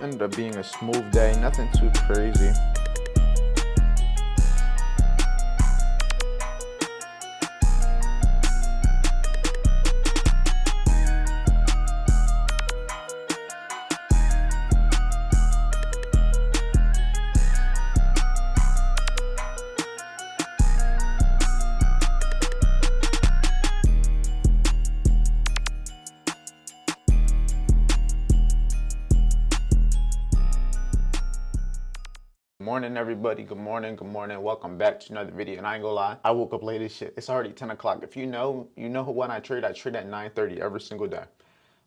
Ended up being a smooth day, nothing too crazy. Good morning, everybody. Good morning. Welcome back to another video. And I ain't gonna lie, I woke up late as shit. It's already 10 o'clock. If you know when I trade at 9:30 every single day.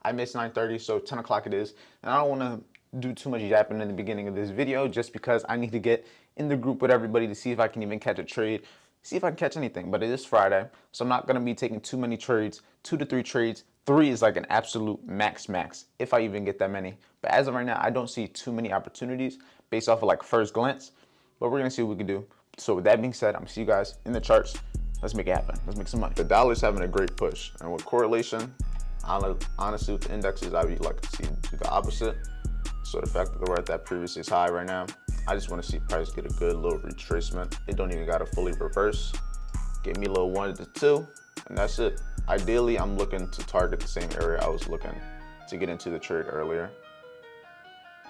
I miss 9:30, so 10 o'clock it is. And I don't want to do too much yapping in the beginning of this video just because I need to get in the group with everybody to see if I can even catch a trade, see if I can catch anything. But it is Friday, so I'm not gonna be taking too many trades, 2 to 3 trades. 3 is like an absolute max, if I even get that many. But as of right now, I don't see too many opportunities based off of like first glance, but we're gonna see what we can do. So with that being said, I'm gonna see you guys in the charts. Let's make it happen. Let's make some money. The dollar's having a great push, and with correlation, honestly, with the indexes, I would like to see do the opposite. So the fact that we're at that previous high right now, I just want to see price get a good little retracement. It don't even gotta fully reverse. Give me a little 1 to 2, and that's it. Ideally, I'm looking to target the same area I was looking to get into the trade earlier,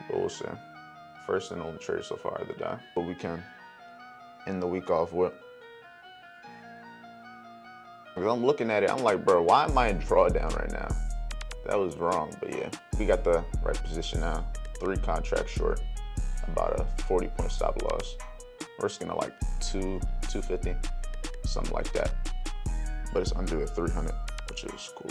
but we'll see. First and only trade so far of the day, but we can end the week off with. I'm looking at it, I'm like, bro, why am I in drawdown right now? That was wrong, but yeah, we got the right position now. 3 contracts short, about a 40-point stop loss. Risking at like 250, something like that. But it's under the 300, which is cool.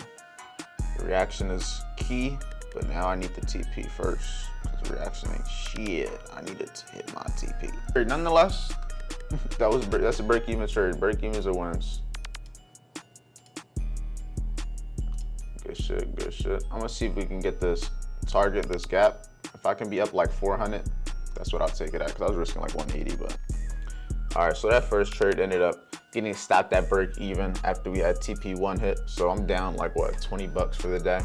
The reaction is key, but now I need the TP first. Reaction ain't shit. I needed to hit my TP. Nonetheless, that's a break-even trade. Break-evens are wins. Good shit. I'm gonna see if we can get this target, this gap. If I can be up like 400, that's what I'll take it at, because I was risking like 180, but. All right, so that first trade ended up getting stopped at break-even after we had TP1 hit. So I'm down like what, 20 bucks for the day,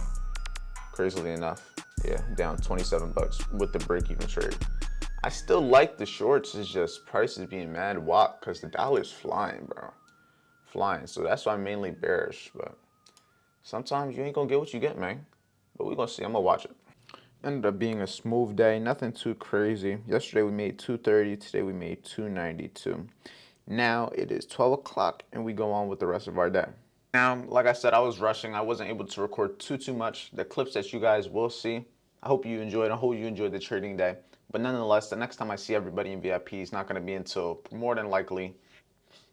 crazily enough. Yeah, down 27 bucks with the break-even trade. I still like the shorts, it's just price is being mad whack because the dollar's flying, bro. Flying, so that's why I'm mainly bearish, but sometimes you ain't gonna get what you get, man. But we're gonna see, I'm gonna watch it. Ended up being a smooth day, nothing too crazy. Yesterday we made 230, today we made 292. Now it is 12 o'clock and we go on with the rest of our day. Now, like I said, I was rushing. I wasn't able to record too much. The clips that you guys will see, I hope you enjoyed. I hope you enjoyed the trading day. But nonetheless, the next time I see everybody in VIP is not going to be until more than likely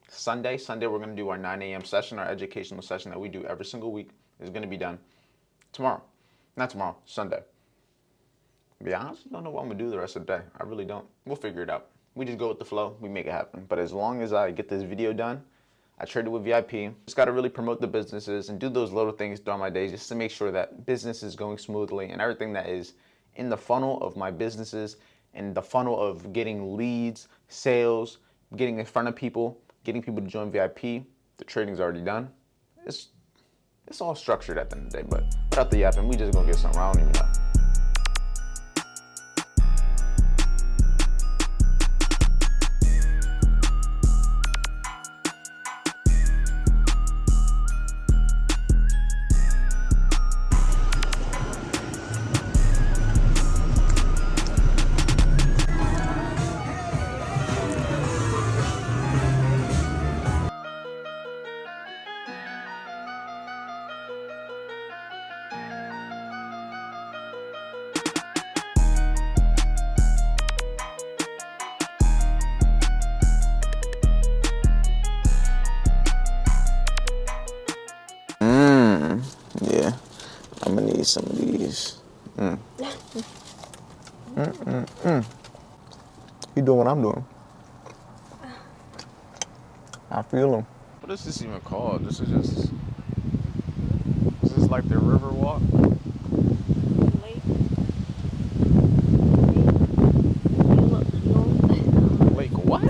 Sunday. Sunday, we're going to do our 9 a.m. session, our educational session that we do every single week. Is going to be done tomorrow. Not tomorrow, Sunday. But yeah, I honestly don't know what I'm going to do the rest of the day. I really don't. We'll figure it out. We just go with the flow. We make it happen. But as long as I get this video done, I traded with VIP. Just got to really promote the businesses and do those little things throughout my days just to make sure that business is going smoothly and everything that is in the funnel of my businesses and the funnel of getting leads, sales, getting in front of people, getting people to join VIP. The trading's already done. It's all structured at the end of the day, but without the yapping, we just gonna get something. I don't even know. Yeah, I'm gonna need some of these. You doing what I'm doing. I feel them. What is this even called? This is like the river walk? Lake. Lake what?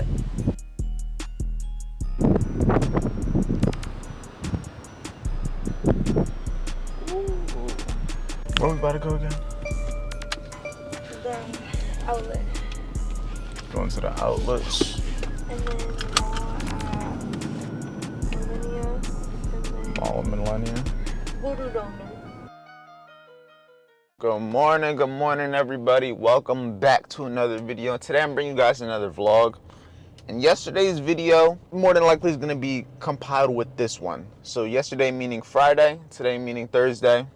Ooh. Where we about to go again? the outlet. Going to the outlets. And then mall at Millennia. And then Mall of Millennia. Voodoo Donut. Good morning, everybody. Welcome back to another video. Today I'm bringing you guys another vlog. And yesterday's video, more than likely, is going to be compiled with this one. So yesterday meaning Friday, today meaning Thursday.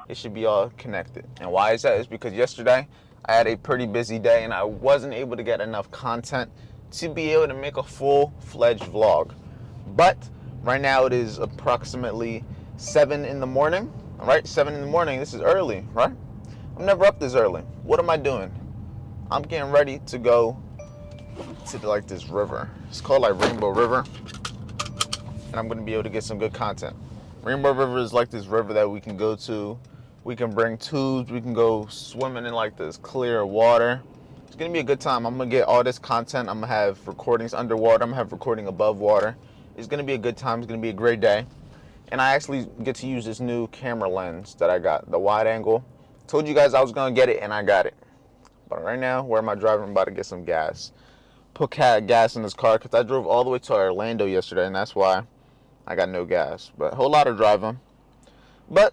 It should be all connected. And why is that? It's because yesterday I had a pretty busy day and I wasn't able to get enough content to be able to make a full-fledged vlog. But right now it is approximately 7 in the morning. All right, 7 in the morning. This is early, right? I'm never up this early. What am I doing? I'm getting ready to go to like this river. It's called like Rainbow River. And I'm going to be able to get some good content. Rainbow River is like this river that we can go to. We can bring tubes. We can go swimming in like this clear water. It's going to be a good time. I'm going to get all this content. I'm going to have recordings underwater. I'm going to have recording above water. It's going to be a good time. It's going to be a great day. And I actually get to use this new camera lens that I got, the wide angle. Told you guys I was going to get it, and I got it. But right now, where am I driving? I'm about to get some gas. Put gas in this car because I drove all the way to Orlando yesterday, and that's why I got no gas. But a whole lot of driving. But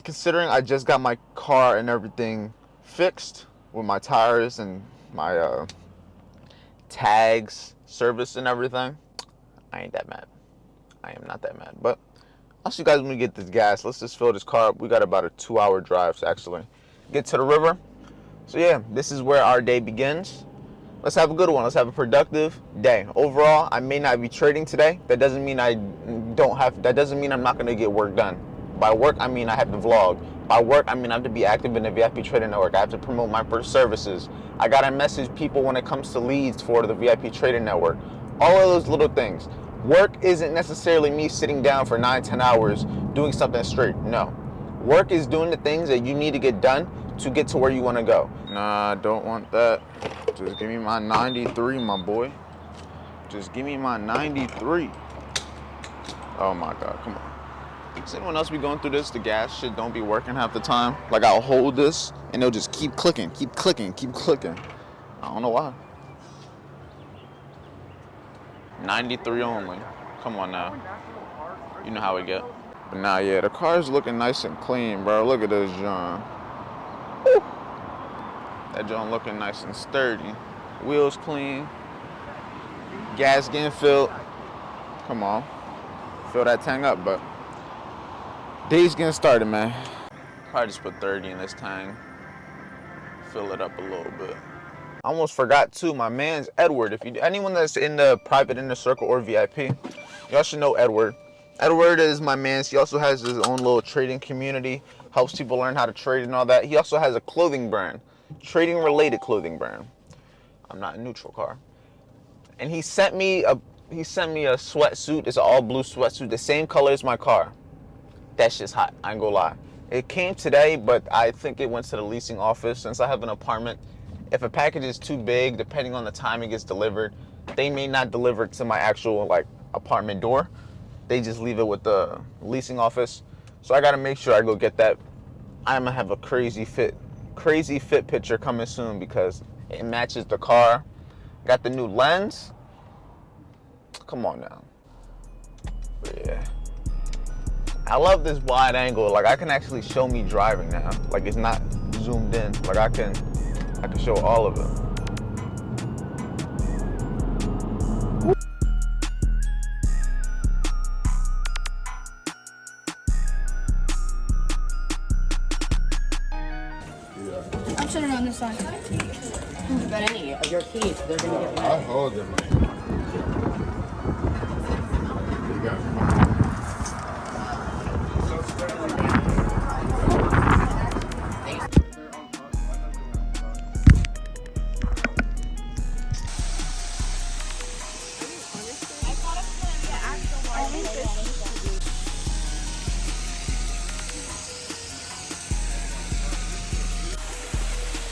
considering I just got my car and everything fixed with my tires and my tags, service and everything, I ain't that mad. I am not that mad. But I'll see you guys when we get this gas. Let's just fill this car up. We got about a 2-hour drive to actually get to the river. So yeah, this is where our day begins. Let's have a good one. Let's have a productive day. Overall, I may not be trading today. That doesn't mean that doesn't mean I'm not gonna get work done. By work, I mean I have to vlog. By work, I mean I have to be active in the VIP Trading Network. I have to promote my services. I gotta message people when it comes to leads for the VIP Trading Network. All of those little things. Work isn't necessarily me sitting down for 9-10 hours doing something straight. No. Work is doing the things that you need to get done to get to where you want to go. Nah, I don't want that. Just give me my 93, my boy. Just give me my 93. Oh my God, come on. Does anyone else be going through this? The gas shit don't be working half the time. Like I'll hold this and it'll just keep clicking, keep clicking, keep clicking. I don't know why. 93 only. Come on now. You know how we get. But nah, yeah, the car's looking nice and clean, bro. Look at this, John. Woo. That John looking nice and sturdy. Wheels clean. Gas getting filled. Come on. Fill that tank up, but day's getting started, man. Probably just put 30 in this tank. Fill it up a little bit. I almost forgot too, my man's Edward. If anyone that's in the private inner circle or VIP, y'all should know Edward. Edward is my man. He also has his own little trading community, helps people learn how to trade and all that. He also has a clothing brand, trading related clothing brand. I'm not a neutral car. And he sent me a sweatsuit. It's an all blue sweatsuit, the same color as my car. That shit's hot, I ain't gonna lie. It came today, but I think it went to the leasing office since I have an apartment. If a package is too big, depending on the time it gets delivered, they may not deliver it to my actual like apartment door. They just leave it with the leasing office. So I gotta make sure I go get that. I'm gonna have a crazy fit picture coming soon because it matches the car. Got the new lens. Come on now. But yeah. I love this wide angle. Like I can actually show me driving now. Like it's not zoomed in. Like I can show all of it. I'm sitting on this side. But any of your keys, they're gonna get wet. I'll hold them. You got it.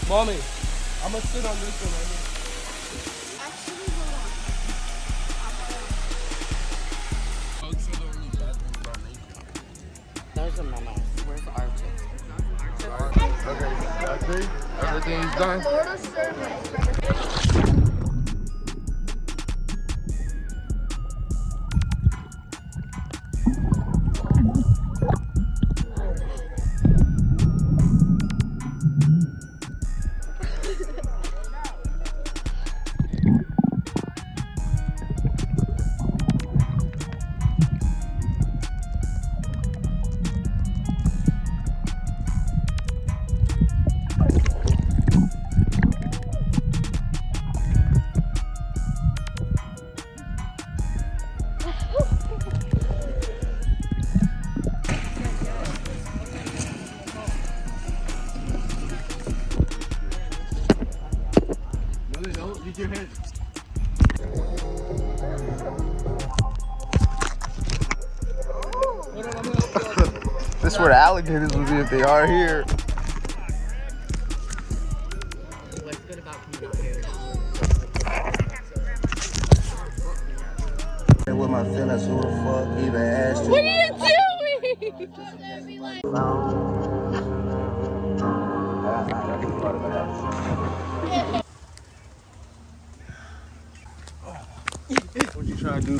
Mommy, I'm gonna sit on this one right here. Actually, hold on. There's a memo. Where's the artist? Okay, I see. Everything's done. Florida survey. No, they don't. Use your head. This is where the alligators would be if they are here. What's good about coming out here? With my feelings, who the fuck even asked you? What are you doing? What you trying to do?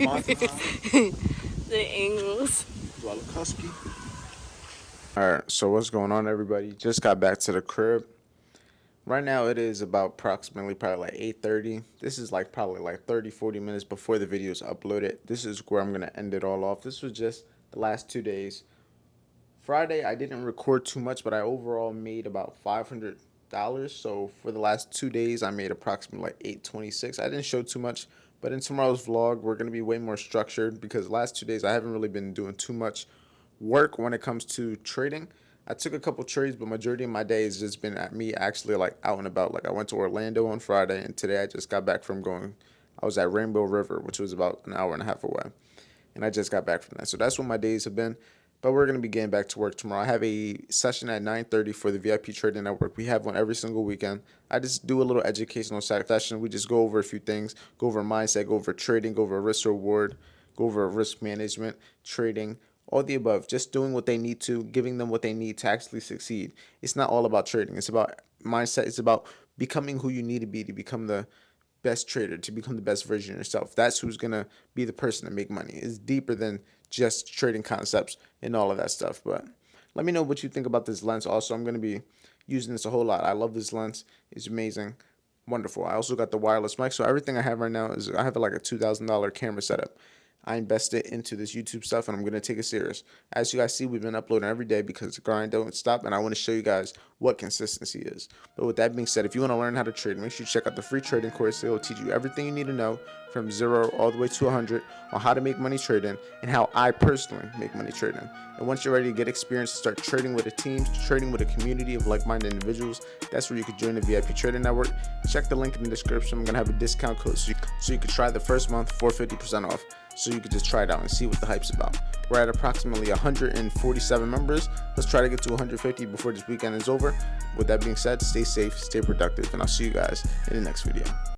Like The angles. Alright, so what's going on, everybody? Just got back to the crib. Right now it is about approximately probably like 8:30. This is like probably like 30-40 minutes before the video is uploaded. This is where I'm gonna end it all off. This was just the last 2 days. Friday I didn't record too much, but I overall made about $500. So for the last 2 days I made approximately like $826. I didn't show too much, but in tomorrow's vlog we're gonna be way more structured because the last 2 days I haven't really been doing too much work when it comes to trading. I took a couple trades, but majority of my day has just been at me actually like out and about. Like I went to Orlando on Friday, and today I just got back from I was at Rainbow River, which was about an hour and a half away, and I just got back from that. So that's what my days have been. But we're gonna be getting back to work tomorrow. I have a session at 9:30 for the VIP Trading Network. We have one every single weekend. I just do a little educational session. We just go over a few things, go over mindset, go over trading, go over risk reward, go over risk management, trading. All the above, just doing what they need to, giving them what they need to actually succeed. It's not all about trading. It's about mindset. It's about becoming who you need to become the best trader, to become the best version of yourself. That's who's going to be the person to make money. It's deeper than just trading concepts and all of that stuff. But let me know what you think about this lens. Also, I'm going to be using this a whole lot. I love this lens. It's amazing. Wonderful. I also got the wireless mic. So everything I have right now is I have like a $2,000 camera setup. I invested into this YouTube stuff, and I'm going to take it serious. As you guys see, we've been uploading every day because the grind don't stop, and I want to show you guys what consistency is. But with that being said, if you want to learn how to trade, make sure you check out the free trading course. It will teach you everything you need to know from 0 all the way to 100 on how to make money trading and how I personally make money trading. And once you're ready to get experience and start trading with a team, trading with a community of like-minded individuals, that's where you can join the VIP Trading Network. Check the link in the description. I'm going to have a discount code so you can try the first month for 50% off. So you could just try it out and see what the hype's about. We're at approximately 147 members. Let's try to get to 150 before this weekend is over. With that being said, stay safe, stay productive, and I'll see you guys in the next video.